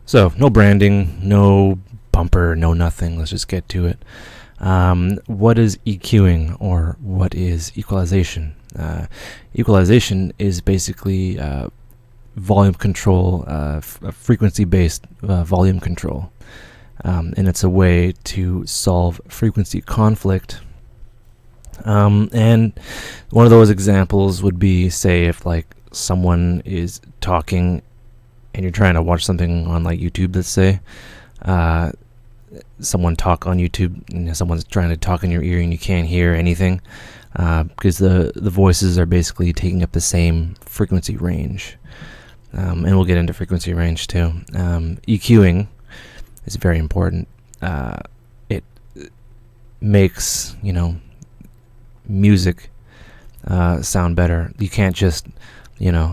So, no branding, no bumper, no nothing. Let's just get to it. What is EQing, or what is equalization? Equalization is basically volume control, frequency-based volume control. And it's a way to solve frequency conflict. And one of those examples would be, say, if like someone is talking and you're trying to watch something on like YouTube, let's say, someone talk on YouTube and someone's trying to talk in your ear and you can't hear anything, because the voices are basically taking up the same frequency range. And we'll get into frequency range too. EQing is very important. It makes, music sound better. You can't just,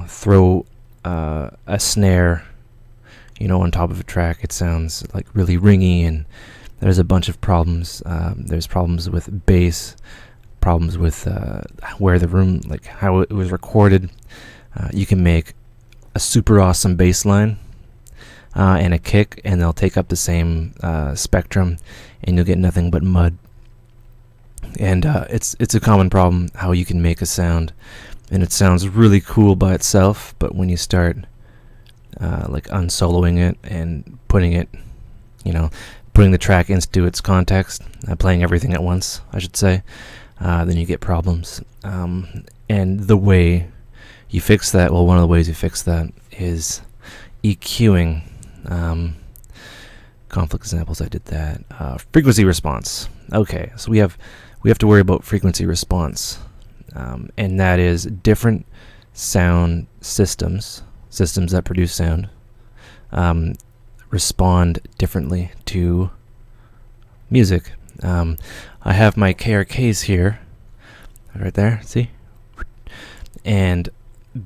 throw a snare, on top of a track. It sounds like really ringy, and there's a bunch of problems. There's problems with bass, problems with where the room, like how it was recorded. You can make a super awesome bass line and a kick, and they'll take up the same spectrum, and you'll get nothing but mud. And it's a common problem how you can make a sound, and it sounds really cool by itself, but when you start like unsoloing it and putting it, putting the track into its context, playing everything at once, I should say, then you get problems. And the way you fix that, well, one of the ways you fix that is EQing. Conflict examples, I did that. Frequency response. Okay, so we have to worry about frequency response, and that is different sound systems that produce sound respond differently to music. I have my KRKs here, right there, see? And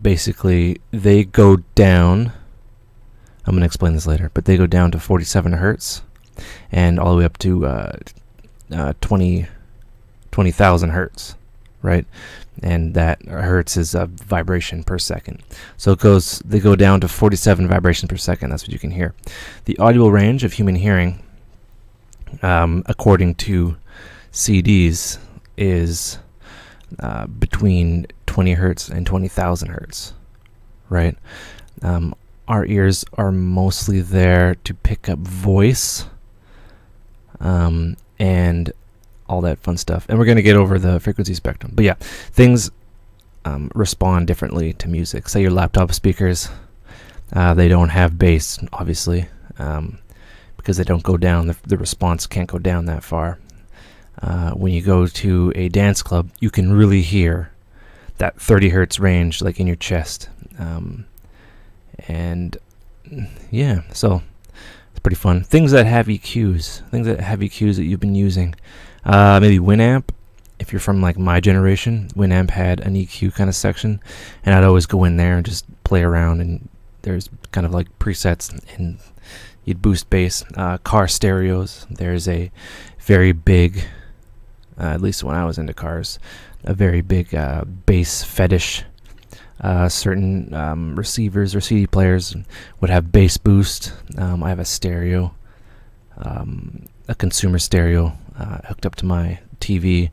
basically they go down, I'm going to explain this later, but they go down to 47 hertz and all the way up to 20,000 hertz, right? And that hertz is a vibration per second. So they go down to 47 vibrations per second. That's what you can hear. The audible range of human hearing, according to CDs, is between 20 hertz and 20,000 hertz, right? Our ears are mostly there to pick up voice, and all that fun stuff. And we're going to get over the frequency spectrum. But yeah, things respond differently to music. Say your laptop speakers, they don't have bass, obviously, because they don't go down. The response can't go down that far. When you go to a dance club, you can really hear that 30 hertz range, like in your chest. And yeah, so it's pretty fun. Things that have EQs that you've been using. Maybe Winamp. If you're from like my generation, Winamp had an EQ kind of section, and I'd always go in there and just play around, and there's kind of like presets, and you'd boost bass. Car stereos, there's a very big, at least when I was into cars, a very big bass fetish. Certain receivers or CD players would have bass boost. I have a stereo, a consumer stereo hooked up to my TV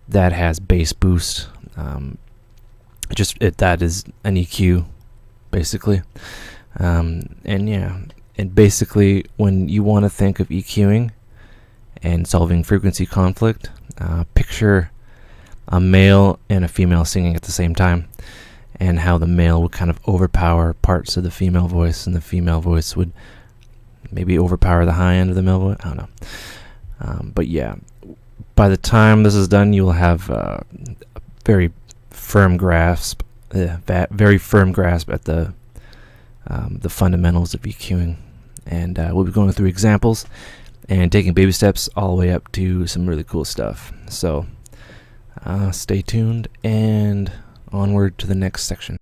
that has bass boost. That is an EQ, basically. And basically, when you want to think of EQing and solving frequency conflict, picture a male and a female singing at the same time, and how the male would kind of overpower parts of the female voice, and the female voice would maybe overpower the high end of the male voice. I don't know. But yeah, by the time this is done, you will have a very firm grasp at the fundamentals of EQing. And we'll be going through examples and taking baby steps all the way up to some really cool stuff. So stay tuned and onward to the next section.